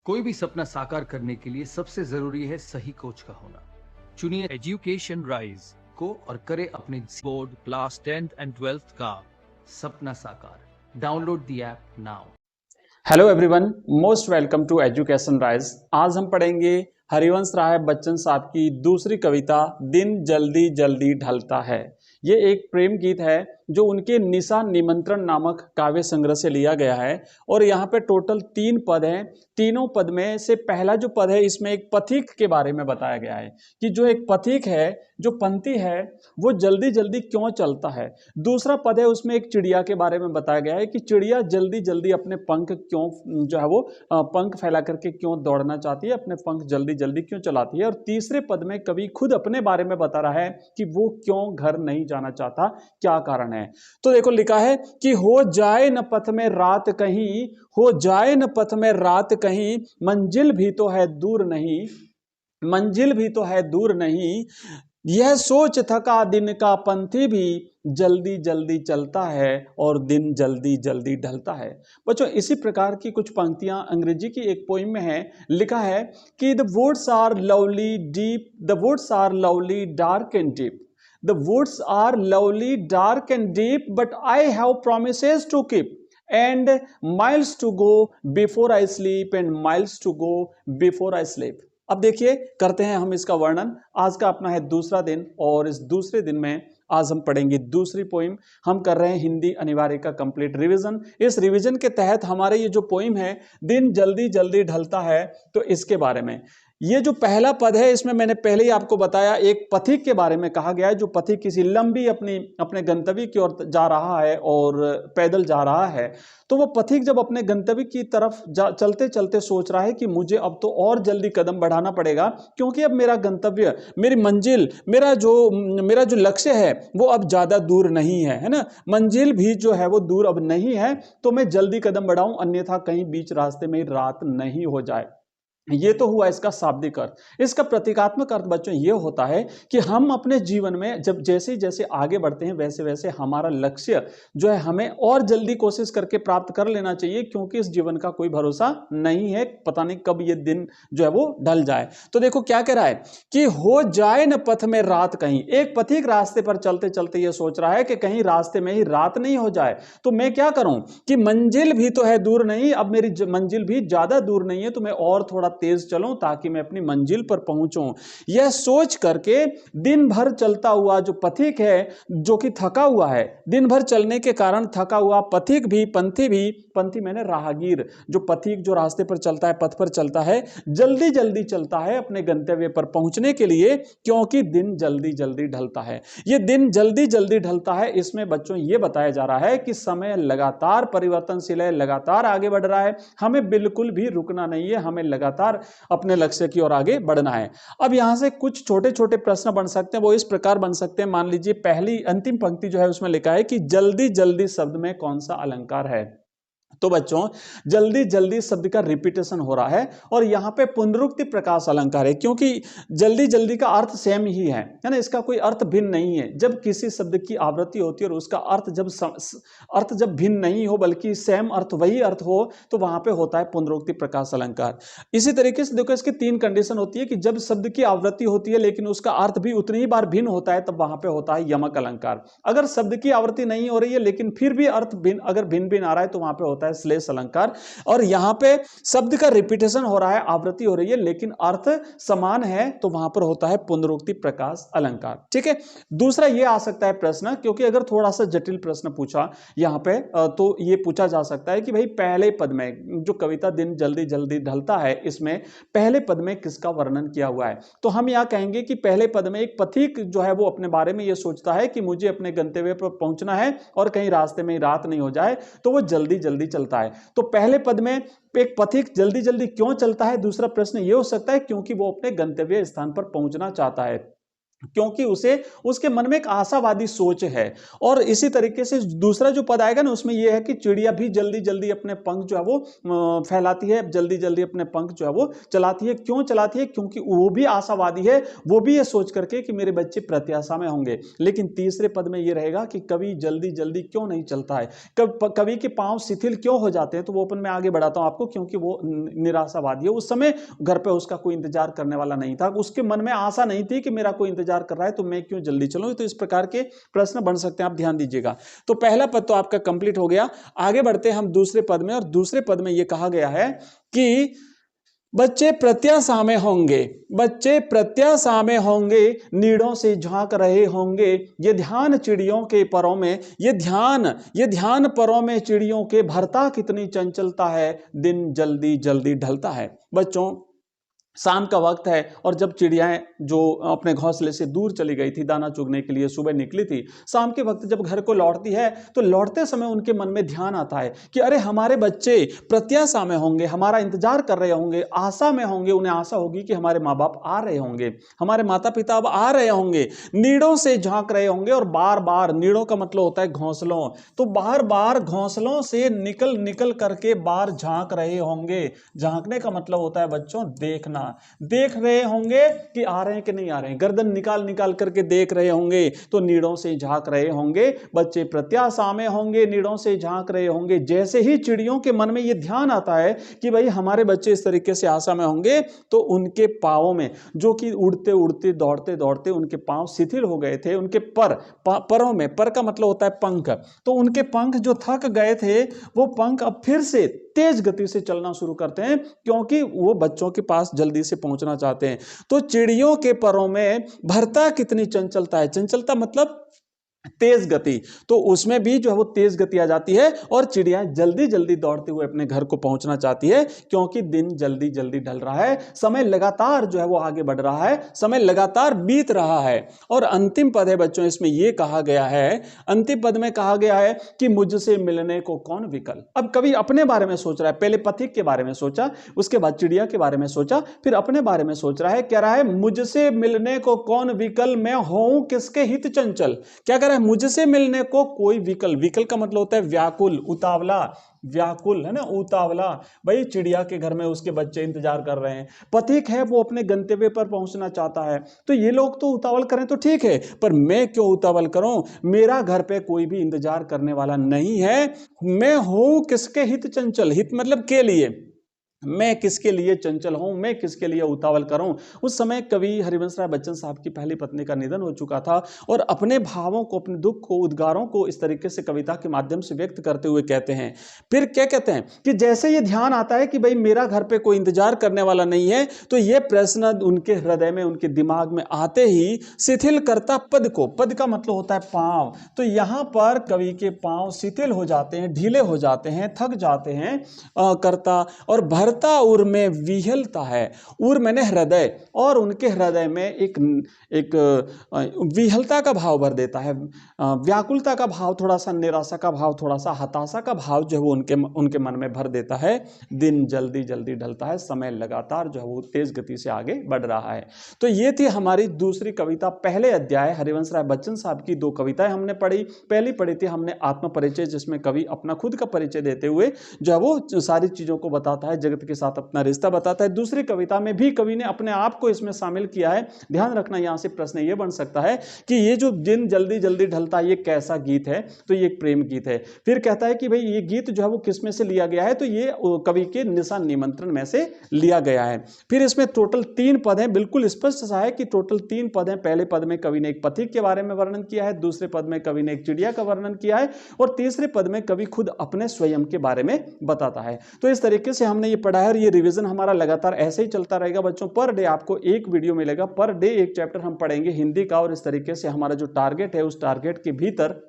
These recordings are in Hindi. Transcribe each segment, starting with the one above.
कोई भी सपना साकार करने के लिए सबसे जरूरी है सही कोच का होना। चुनिए एजुकेशन राइज को और करे अपने board class 10th and 12th का सपना साकार। Download the app now. Hello everyone, most welcome to education rise. आज हम पढ़ेंगे हरिवंश राय बच्चन साहब की दूसरी कविता दिन जल्दी जल्दी ढलता है। ये एक प्रेम गीत है जो उनके निशा निमंत्रण नामक काव्य संग्रह से लिया गया है। और यहाँ पे टोटल 3 पद हैं। तीनों पद में से पहला जो पद है इसमें एक पथिक के बारे में बताया गया है कि जो एक पथिक है, जो पंक्ति है, वो जल्दी जल्दी क्यों चलता है। दूसरा पद है उसमें एक चिड़िया के बारे में बताया गया है कि चिड़िया जल्दी जल्दी अपने पंख क्यों जो है वो पंख फैला करके क्यों दौड़ना चाहती है, अपने पंख जल्दी जल्दी क्यों चलाती है। और तीसरे पद में कवि खुद अपने बारे में बता रहा है कि वो क्यों घर नहीं जाना चाहता, क्या कारण है। तो देखो लिखा है कि हो जाए न पथ में रात कहीं, हो जाए न पथ में रात कहीं, मंजिल भी तो है दूर नहीं, मंजिल भी तो है दूर नहीं, यह सोच थका दिन का पंथी भी जल्दी जल्दी चलता है और दिन जल्दी जल्दी ढलता है। बच्चों इसी प्रकार की कुछ पंक्तियां अंग्रेजी की एक पोइम में है। लिखा है कि the woods are lovely deep, the woods are lovely dark and deep, the woods are lovely dark and deep, but I have promises to keep and miles to go before I sleep and miles to go before I sleep। अब देखिए करते हैं हम इसका वर्णन। आज का अपना है दूसरा दिन और इस दूसरे दिन में आज हम पढ़ेंगे दूसरी पोइम। हम कर रहे हैं हिंदी अनिवार्य का कंप्लीट रिवीजन। इस रिवीजन के तहत हमारे ये जो पोइम है दिन जल्दी जल्दी ढलता है, तो इसके बारे में ये जो पहला पद है इसमें मैंने पहले ही आपको बताया एक पथिक के बारे में कहा गया है। जो पथिक किसी लंबी अपने गंतव्य की ओर जा रहा है और पैदल जा रहा है, तो वो पथिक जब अपने गंतव्य की तरफ चलते चलते सोच रहा है कि मुझे अब तो और जल्दी कदम बढ़ाना पड़ेगा, क्योंकि अब मेरा गंतव्य, मेरी मंजिल, मेरा जो लक्ष्य है वो अब ज्यादा दूर नहीं है ना। मंजिल भी जो है वो दूर अब नहीं है, तो मैं जल्दी कदम बढ़ाऊं, अन्यथा कहीं बीच रास्ते में रात नहीं हो जाए। ये तो हुआ इसका शाब्दिक अर्थ। इसका प्रतीकात्मक अर्थ बच्चों ये होता है कि हम अपने जीवन में जब जैसे जैसे आगे बढ़ते हैं वैसे वैसे हमारा लक्ष्य जो है हमें और जल्दी कोशिश करके प्राप्त कर लेना चाहिए, क्योंकि इस जीवन का कोई भरोसा नहीं है, पता नहीं कब ये दिन जो है वो ढल जाए। तो देखो क्या कह रहा है कि हो जाए न पथ में रात कहीं। एक पथिक रास्ते पर चलते चलते ये सोच रहा है कि कहीं रास्ते में ही रात नहीं हो जाए, तो मैं क्या करूं कि मंजिल भी तो है दूर नहीं, अब मेरी मंजिल भी ज्यादा दूर नहीं है, तो मैं और थोड़ा तेज चलूं ताकि मैं अपनी मंजिल पर पहुंचूं। यह सोच करके दिन भर चलता हुआ जो पथिक है, जो कि थका हुआ है, दिन भर चलने के कारण थका हुआ पथिक भी, पंथी मैंने राहगीर, जो पथिक जो रास्ते पर चलता है, पथ पर चलता है, जल्दी जल्दी चलता है अपने गंतव्य पर पहुंचने के लिए, क्योंकि दिन जल्दी जल्दी ढलता है। यह दिन जल्दी जल्दी ढलता है, इसमें बच्चों यह बताया जा रहा है कि समय लगातार परिवर्तनशील है, लगातार आगे बढ़ रहा है, हमें बिल्कुल भी रुकना नहीं है, हमें लगातार अपने लक्ष्य की ओर आगे बढ़ना है। अब यहां से कुछ छोटे छोटे प्रश्न बन सकते हैं, वो इस प्रकार बन सकते हैं। मान लीजिए पहली अंतिम पंक्ति जो है उसमें लिखा है कि जल्दी जल्दी शब्द में कौन सा अलंकार है। तो बच्चों जल्दी जल्दी शब्द का रिपीटेशन हो रहा है और यहां पे पुनरुक्ति प्रकाश अलंकार है, क्योंकि जल्दी जल्दी का अर्थ सेम ही है ना, इसका कोई अर्थ भिन्न नहीं है। जब किसी शब्द की आवृत्ति होती है और उसका अर्थ जब भिन्न नहीं हो बल्कि सेम अर्थ, वही अर्थ हो, तो वहां पे होता है पुनरुक्ति प्रकाश अलंकार। इसी तरीके से देखो इसकी 3 कंडीशन होती है कि जब शब्द की आवृत्ति होती है लेकिन उसका अर्थ भी उतनी ही बार भिन्न होता है, तब वहां पे होता है यमक अलंकार। अगर शब्द की आवृत्ति नहीं हो रही है लेकिन फिर भी अर्थ भिन्न, अगर भिन्न भिन्न आ रहा है, तो वहां पे होता है श्लेष अलंकार। और यहां पे शब्द का रिपीटेशन हो रहा है, आवृत्ति हो रही है लेकिन अर्थ समान है, तो वहां पर होता है पुनरुक्ति प्रकाश अलंकार। ठीक है। दूसरा ये आ सकता है प्रश्न, क्योंकि अगर थोड़ा सा जटिल प्रश्न पूछा यहां पे, तो ये पूछा जा सकता है कि भाई पहले पद में जो कविता दिन जल्दी जल्दी ढलता है, इसमें पहले पद में किसका वर्णन किया हुआ है। तो हम यहां कहेंगे कि पहले पद में एक पथिक जो है वो अपने बारे में ये सोचता है कि मुझे अपने गंतव्य पर पहुंचना है और कहीं रास्ते में रात नहीं हो जाए, तो वो जल्दी जल्दी चलता है। तो पहले पद में एक पथिक जल्दी जल्दी क्यों चलता है। दूसरा प्रश्न यह हो सकता है क्योंकि वो अपने गंतव्य स्थान पर पहुंचना चाहता है। क्योंकि उसे उसके मन में एक आशावादी सोच है। और इसी तरीके से दूसरा जो पद आएगा ना उसमें यह है कि चिड़िया भी जल्दी जल्दी अपने पंख जो है वो फैलाती है, जल्दी जल्दी अपने पंख जो है वो चलाती है। क्यों चलाती है? क्योंकि वो भी आशावादी है, वो भी ये सोच करके कि मेरे बच्चे प्रत्याशा में होंगे। लेकिन तीसरे पद में ये रहेगा कि कवि जल्दी जल्दी क्यों नहीं चलता है, कवि के पांव शिथिल क्यों हो जाते हैं। तो वो अपन मैं आगे बढ़ाता हूं आपको, क्योंकि वो निराशावादी है। उस समय घर पे उसका कोई इंतजार करने वाला नहीं था, उसके मन में आशा नहीं थी कि मेरा कोई इंतजार कर रहा है तो मैं क्यों जल्दी चलूं। तो इस प्रकार के प्रश्न बन सकते हैं, आप ध्यान दीजिएगा। तो पहला पद तो आपका कंप्लीट हो गया। आगे बढ़ते हैं हम दूसरे पद में, और दूसरे पद में यह कहा गया है कि बच्चे प्रत्याशा में होंगे, बच्चे प्रत्याशा में होंगे, नीड़ों से झांक रहे होंगे, ये ध्यान चिड़ियों के परों में, ये ध्यान परों में चिड़ियों के, भरता कितनी चंचलता है, दिन जल्दी जल्दी ढलता है। बच्चों, शाम का वक्त है और जब चिड़ियाएं जो अपने घोंसले से दूर चली गई थी दाना चुगने के लिए, सुबह निकली थी, शाम के वक्त जब घर को लौटती है तो लौटते समय उनके मन में ध्यान आता है कि अरे हमारे बच्चे प्रत्याशा में होंगे, हमारा इंतजार कर रहे होंगे, आशा में होंगे। उन्हें आशा होगी कि हमारे माँ बाप आ रहे होंगे, हमारे माता पिता अब आ रहे होंगे, नीड़ों से झांक रहे होंगे। और बार बार, नीड़ों का मतलब होता है घोंसलों, तो बार बार घोंसलों से निकल निकल करके बाहर झांक रहे होंगे। झांकने का मतलब होता है बच्चों देखना, देख रहे होंगे कि आ रहे हैं कि नहीं आ रहे हैं, गर्दन निकाल निकाल करके देख रहे होंगे। तो नीड़ों से झांक रहे होंगे, बच्चे प्रत्याशा में होंगे, नीड़ों से झांक रहे होंगे। जैसे ही चिड़ियों के मन में यह ध्यान आता है कि भाई हमारे बच्चे इस तरीके से आशा में होंगे, तो उनके पांवों में, जो कि उड़ते उड़ते दौड़ते दौड़ते उनके पांव शिथिल हो गए थे, उनके परों में, पर का मतलब होता है पंख, तो उनके पंख जो थक गए थे वो पंख अब फिर से तेज गति से चलना शुरू करते हैं, क्योंकि वो बच्चों के पास जल्दी से पहुंचना चाहते हैं। तो चिड़ियों के परों में भरता कितनी चंचलता है, चंचलता मतलब तेज गति, तो उसमें भी जो है वो तेज गति आ जाती है और चिड़िया जल्दी जल्दी दौड़ते हुए अपने घर को पहुंचना चाहती है, क्योंकि दिन जल्दी जल्दी ढल रहा है, समय लगातार जो है वो आगे बढ़ रहा है, समय लगातार बीत रहा है। और अंतिम पद है बच्चों, इसमें यह कहा गया है, अंतिम पद में कहा गया है कि मुझसे मिलने को कौन विकल। अब कवि अपने बारे में सोच रहा है, पहले पथिक के बारे में सोचा, उसके बाद चिड़िया के बारे में सोचा, फिर अपने बारे में सोच रहा है। कह रहा है मुझसे मिलने को कौन विकल, मैं हूं किसके हित चंचल। क्या कह रहा है? मुझसे मिलने को कोई विकल, विकल का मतलब होता है व्याकुल, उतावला, व्याकुल है ना, उतावला। भाई चिड़िया के घर में उसके बच्चे इंतजार कर रहे हैं, पथिक है वो अपने गंतव्य पर पहुंचना चाहता है, तो ये लोग तो उतावल करें तो ठीक है, पर मैं क्यों उतावल करूं, मेरा घर पे कोई भी इंतजार करने वाला नहीं है। मैं हूं किसके हित चंचल, हित मतलब के लिए, मैं किसके लिए चंचल हूं, मैं किसके लिए उतावल करूं। उस समय कवि हरिवंश राय बच्चन साहब की पहली पत्नी का निधन हो चुका था और अपने भावों को, अपने दुख को, उद्गारों को इस तरीके से कविता के माध्यम से व्यक्त करते हुए कहते हैं। फिर क्या कहते हैं कि जैसे ये ध्यान आता है कि भाई मेरा घर पे कोई इंतजार करने वाला नहीं है, तो ये प्रश्न उनके हृदय में, उनके दिमाग में आते ही शिथिल करता पद को, पद का मतलब होता है पांव, तो यहां पर कवि के पांव शिथिल हो जाते हैं, ढीले हो जाते हैं, थक जाते हैं करता, और भर उर में विहलता है, उर मैंने हृदय, और उनके हृदय में एक विहलता का भाव भर देता है, व्याकुलता का भाव, थोड़ा सा निराशा का भाव, थोड़ा सा हताशा का भाव जो है वो उनके मन में भर देता है। दिन जल्दी जल्दी ढलता है, समय लगातार जो है वो तेज गति से आगे बढ़ रहा है। तो ये थी हमारी दूसरी कविता, पहले अध्याय हरिवंश राय बच्चन साहब की दो कविताएं हमने पढ़ी। पहली पढ़ी थी हमने आत्म परिचय, जिसमें कवि अपना खुद का परिचय देते हुए जो है वो सारी चीजों को बताता है, जगत के साथ अपना रिश्ता बताता है। दूसरी कविता में भी कवि ने अपने आप को इसमें शामिल किया है। ध्यान रखना, यहां से प्रश्न यह बन सकता है कि ये जो दिन जल्दी जल्दी ढलता है ये कैसा गीत है, तो ये एक प्रेम गीत है। फिर कहता है कि भाई ये गीत जो है वो किस में से लिया गया है, तो ये कवि के निशा निमंत्रण में से लिया गया है। फिर इसमें टोटल 3 पद हैं, बिल्कुल स्पष्ट सा है कि टोटल 3 पद हैं। पहले पद में कवि ने एक पथिक के बारे में वर्णन किया है, दूसरे पद में कवि ने एक चिड़िया का वर्णन किया है, और तीसरे पद में कवि खुद अपने स्वयं के बारे में बताता है। तो इस तरीके से हमने ये पढ़ा है और ये रिवीजन हमारा लगातार ऐसे ही चलता रहेगा बच्चों। पर डे आपको एक वीडियो मिलेगा, पर डे एक चैप्टर हम पढ़ेंगे हिंदी का, और इस तरीके से हमारा जो टारगेट है उस टारगेट के भीतर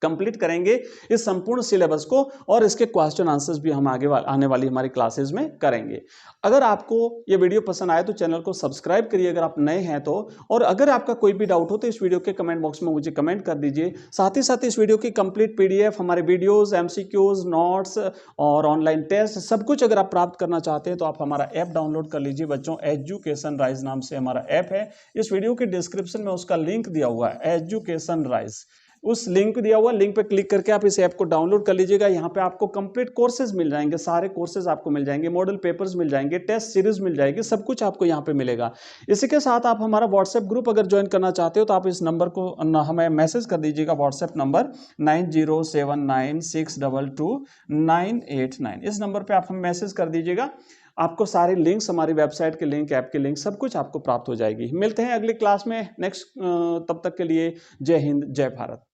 कंप्लीट करेंगे इस संपूर्ण सिलेबस को, और इसके क्वेश्चन आंसर्स भी हम आने वाली हमारी क्लासेस में करेंगे। अगर आपको ये वीडियो पसंद आए तो चैनल को सब्सक्राइब करिए अगर आप नए हैं तो, और अगर आपका कोई भी डाउट हो तो इस वीडियो के कमेंट बॉक्स में मुझे कमेंट कर दीजिए। साथ ही साथ इस वीडियो की कंप्लीट पीडीएफ, हमारे वीडियोस, एमसीक्यूज, नोट्स और ऑनलाइन टेस्ट सब कुछ अगर आप प्राप्त करना चाहते हैं तो आप हमारा ऐप डाउनलोड कर लीजिए बच्चों। एजुकेशन राइज नाम से हमारा ऐप है। इस वीडियो के डिस्क्रिप्शन में उसका लिंक दिया हुआ है, एजुकेशन राइज, उस लिंक दिया हुआ लिंक पे क्लिक करके आप इस ऐप को डाउनलोड कर लीजिएगा। यहाँ पे आपको कंप्लीट कोर्सेज मिल जाएंगे, सारे कोर्सेज आपको मिल जाएंगे, मॉडल पेपर्स मिल जाएंगे, टेस्ट सीरीज मिल जाएगी, सब कुछ आपको यहाँ पे मिलेगा। इसी के साथ आप हमारा व्हाट्सएप ग्रुप अगर ज्वाइन करना चाहते हो तो आप इस नंबर को हमें मैसेज कर दीजिएगा, व्हाट्सएप नंबर 9079622989। इस नंबर पर आप हमें मैसेज कर दीजिएगा, आपको सारे लिंक्स, हमारी वेबसाइट के लिंक, ऐप के लिंक, सब कुछ आपको प्राप्त हो जाएगी। मिलते हैं अगली क्लास में नेक्स्ट, तब तक के लिए जय हिंद, जय भारत।